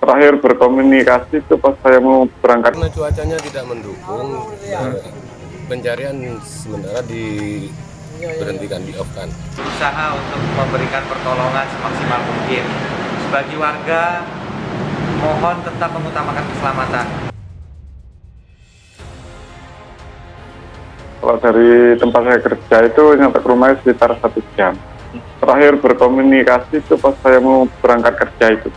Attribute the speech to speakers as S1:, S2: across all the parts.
S1: Terakhir berkomunikasi itu pas saya mau berangkat.
S2: Karena cuacanya tidak mendukung, pencarian sementara diberhentikan, di-off-kan.
S3: Usaha untuk memberikan pertolongan semaksimal mungkin. Sebagai warga, mohon tetap mengutamakan keselamatan.
S1: Kalau dari tempat saya kerja itu nyampe ke rumahnya sekitar 1 jam. Terakhir berkomunikasi itu pas saya mau berangkat kerja itu.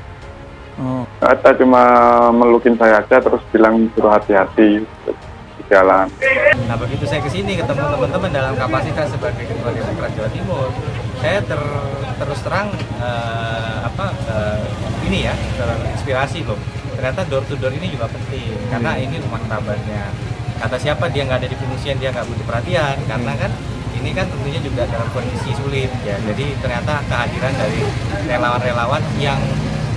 S1: Ada cuma melukin saya aja terus bilang suruh hati-hati di jalan.
S3: Nah, begitu saya kesini ketemu teman-teman dalam kapasitas sebagai Ketua Demokrat Jawa Timur, saya terus terang ini ya, terinspirasi loh. Ternyata door to door ini juga penting karena ini rumah kerabatnya. Kata siapa dia nggak ada di pengungsian, dia nggak butuh perhatian karena kan ini kan tentunya juga dalam kondisi sulit ya. Jadi ternyata kehadiran dari relawan-relawan yang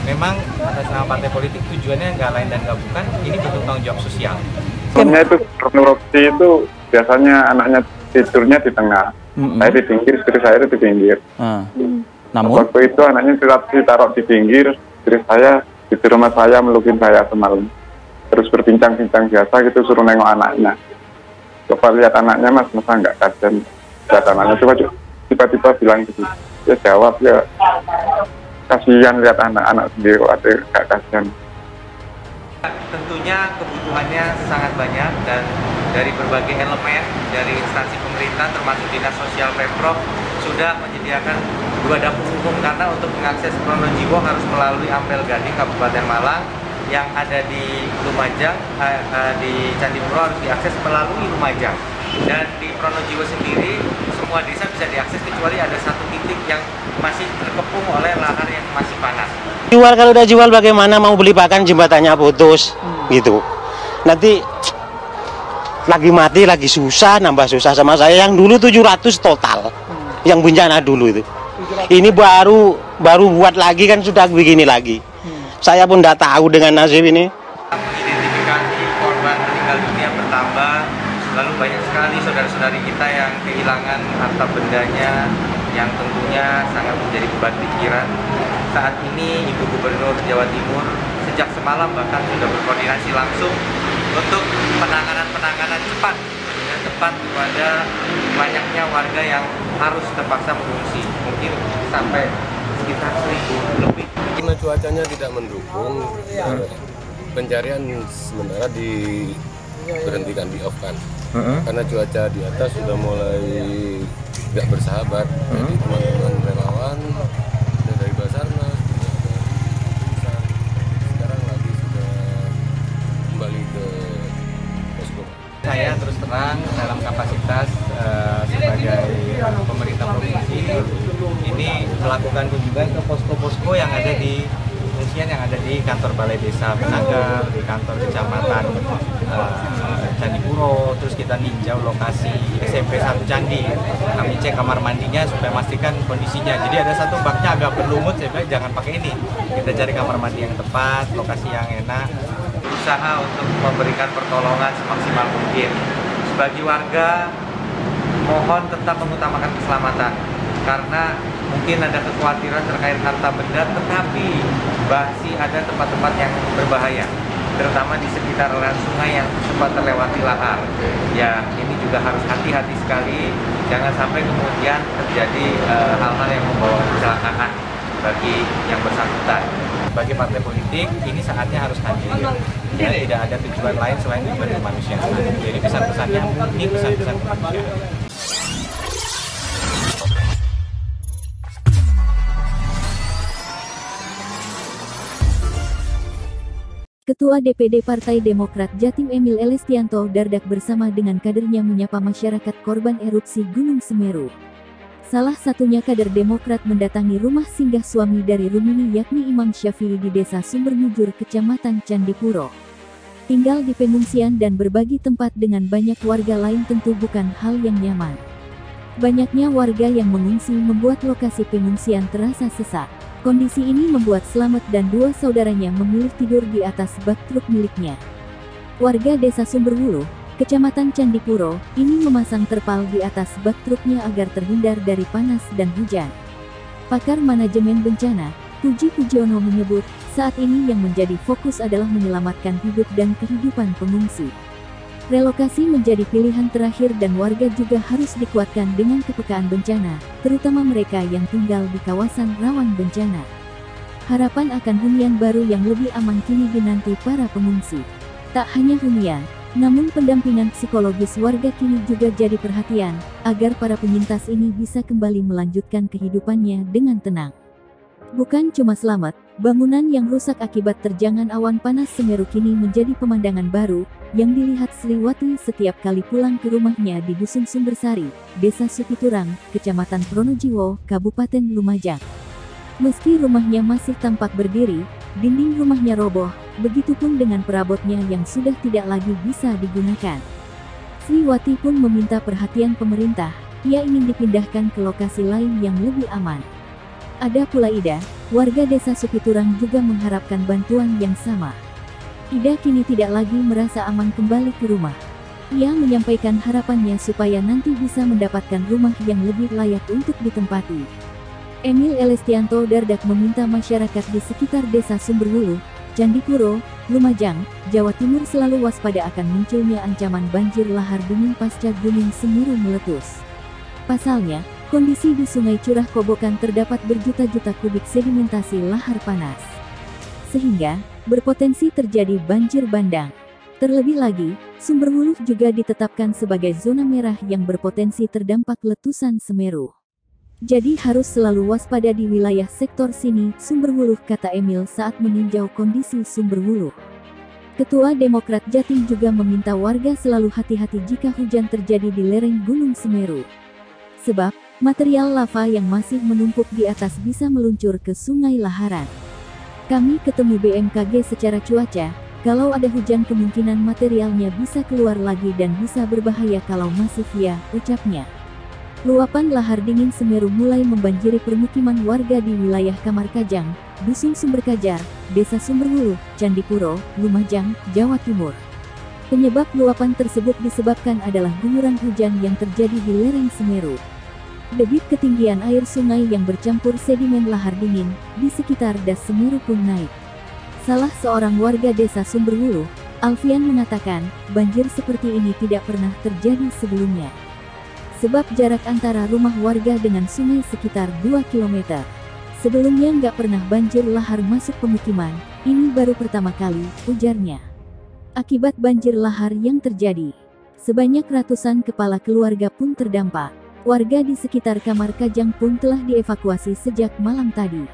S3: memang atas nama partai politik tujuannya nggak lain dan nggak bukan, ini bentuk tanggung jawab sosial.
S1: Sebelumnya itu korupsi itu biasanya anaknya tidurnya di tengah, saya di pinggir, istri saya itu di pinggir.
S4: Namun
S1: waktu itu anaknya ditaruh di pinggir, istri saya di rumah saya melukin saya semalam. Terus berbincang-bincang biasa gitu, suruh nengok anaknya. Coba lihat anaknya mas, masa nggak kasihan lihat anaknya, coba tiba-tiba bilang gitu. Ya jawab ya, kasihan lihat anak-anak sendiri, ada nggak kasihan.
S3: Tentunya kebutuhannya sangat banyak dan dari berbagai elemen, dari instansi pemerintah termasuk Dinas Sosial Pemprov sudah menyediakan 2 dapur umum karena untuk mengakses Pronojiwo harus melalui Ampel Gading Kabupaten Malang, yang ada di Lumajang, di Candipuro harus diakses melalui Lumajang. Dan di Pronojiwo sendiri semua desa bisa diakses kecuali ada 1 titik yang masih terkepung oleh lahar yang masih panas.
S5: Jual, kalau udah jual bagaimana mau beli pakan, jembatannya putus gitu. Nanti lagi mati, lagi susah, nambah susah sama saya. Yang dulu 700 total, yang bencana dulu itu. Ini baru buat lagi kan sudah begini lagi. Saya pun tidak tahu dengan nasib ini.
S3: Identifikasi korban meninggal dunia bertambah, lalu banyak sekali saudara-saudari kita yang kehilangan harta bendanya, yang tentunya sangat menjadi beban pikiran. Saat ini Ibu Gubernur Jawa Timur sejak semalam bahkan sudah berkoordinasi langsung untuk penanganan cepat dan tepat kepada banyaknya warga yang harus terpaksa mengungsi, mungkin sampai sekitar 1.000 lebih.
S2: Karena cuacanya tidak mendukung, pencarian sementara diberhentikan, di-off-kan. Karena cuaca di atas sudah mulai tidak bersahabat. Jadi teman-teman relawan dari Basarnas sekarang lagi sudah kembali ke posko.
S3: Saya terus terang dalam kapasitas sebagai pemerintah provinsi ini melakukan kunjungan ke posko-posko yang ada di pengungsian, yang ada di kantor Balai Desa Penagar, di kantor Kecamatan Candipuro. Terus kita ninjau lokasi SMP 1 Candi, kami cek kamar mandinya supaya memastikan kondisinya. Jadi ada satu baknya agak berlumut, saya bilang jangan pakai ini, kita cari kamar mandi yang tepat, lokasi yang enak. Usaha untuk memberikan pertolongan semaksimal mungkin. Sebagai warga, mohon tetap mengutamakan keselamatan karena mungkin ada kekhawatiran terkait harta benda, tetapi masih ada tempat-tempat yang berbahaya, terutama di sekitar aliran sungai yang sempat terlewati lahar. Ya, ini juga harus hati-hati sekali, jangan sampai kemudian terjadi hal-hal yang membawa kecelakaan bagi yang bersangkutan. Bagi partai politik, ini saatnya harus hadir. Ya, tidak ada tujuan lain selain tujuan kemanusiaan. Jadi pesan-pesannya ini pesan-pesan kemanusiaan.
S6: Ketua DPD Partai Demokrat Jatim Emil Elestianto Dardak bersama dengan kadernya menyapa masyarakat korban erupsi Gunung Semeru. Salah satunya kader Demokrat mendatangi rumah singgah suami dari Rumini yakni Imam Syafi'i di Desa Sumbermujur, Kecamatan Candipuro. Tinggal di pengungsian dan berbagi tempat dengan banyak warga lain tentu bukan hal yang nyaman. Banyaknya warga yang mengungsi membuat lokasi pengungsian terasa sesak. Kondisi ini membuat Slamet dan 2 saudaranya memilih tidur di atas bak truk miliknya. Warga Desa Sumberwuluh, Kecamatan Candipuro, ini memasang terpal di atas bak truknya agar terhindar dari panas dan hujan. Pakar manajemen bencana, Puji Pujiono menyebut, Saat ini yang menjadi fokus adalah menyelamatkan hidup dan kehidupan pengungsi. Relokasi menjadi pilihan terakhir dan warga juga harus dikuatkan dengan kepekaan bencana, terutama mereka yang tinggal di kawasan rawan bencana. Harapan akan hunian baru yang lebih aman kini dinanti para pengungsi. Tak hanya hunian, namun pendampingan psikologis warga kini juga jadi perhatian, agar para penyintas ini bisa kembali melanjutkan kehidupannya dengan tenang. Bukan cuma selamat, bangunan yang rusak akibat terjangan awan panas Semeru kini menjadi pemandangan baru, yang dilihat Sriwati setiap kali pulang ke rumahnya di Dusun Sumbersari, Desa Supiturang, Kecamatan Pronojiwo, Kabupaten Lumajang. Meski rumahnya masih tampak berdiri, dinding rumahnya roboh, begitupun dengan perabotnya yang sudah tidak lagi bisa digunakan. Sriwati pun meminta perhatian pemerintah, ia ingin dipindahkan ke lokasi lain yang lebih aman. Ada pula Ida, warga Desa Supiturang juga mengharapkan bantuan yang sama. Ida kini tidak lagi merasa aman kembali ke rumah. Ia menyampaikan harapannya supaya nanti bisa mendapatkan rumah yang lebih layak untuk ditempati. Emil Elestianto Dardak meminta masyarakat di sekitar Desa Sumberwuluh, Candipuro, Lumajang, Jawa Timur selalu waspada akan munculnya ancaman banjir lahar dingin pasca Gunung Semeru meletus. Pasalnya, kondisi di Sungai Curah Kobokan terdapat berjuta-juta kubik sedimentasi lahar panas, sehingga berpotensi terjadi banjir bandang. Terlebih lagi, Sumberwuluh juga ditetapkan sebagai zona merah yang berpotensi terdampak letusan Semeru. Jadi harus selalu waspada di wilayah sektor sini, Sumberwuluh, kata Emil saat meninjau kondisi Sumberwuluh. Ketua Demokrat Jatim juga meminta warga selalu hati-hati jika hujan terjadi di lereng Gunung Semeru. Sebab, material lava yang masih menumpuk di atas bisa meluncur ke sungai laharan. Kami ketemu BMKG secara cuaca, kalau ada hujan kemungkinan materialnya bisa keluar lagi dan bisa berbahaya kalau masif ya, ucapnya. Luapan lahar dingin Semeru mulai membanjiri permukiman warga di wilayah Kamarkajang, Dusun Sumberkajar, Desa Sumberwuluh, Candipuro, Lumajang, Jawa Timur. Penyebab luapan tersebut disebabkan adalah guyuran hujan yang terjadi di lereng Semeru. Debit ketinggian air sungai yang bercampur sedimen lahar dingin di sekitar Das Semeru pun naik. Salah seorang warga Desa Sumberwuluh, Alfian, mengatakan, banjir seperti ini tidak pernah terjadi sebelumnya. Sebab jarak antara rumah warga dengan sungai sekitar 2 km. Sebelumnya nggak pernah banjir lahar masuk pemukiman, ini baru pertama kali, ujarnya. Akibat banjir lahar yang terjadi, sebanyak ratusan kepala keluarga pun terdampak. Warga di sekitar Kamarkajang pun telah dievakuasi sejak malam tadi.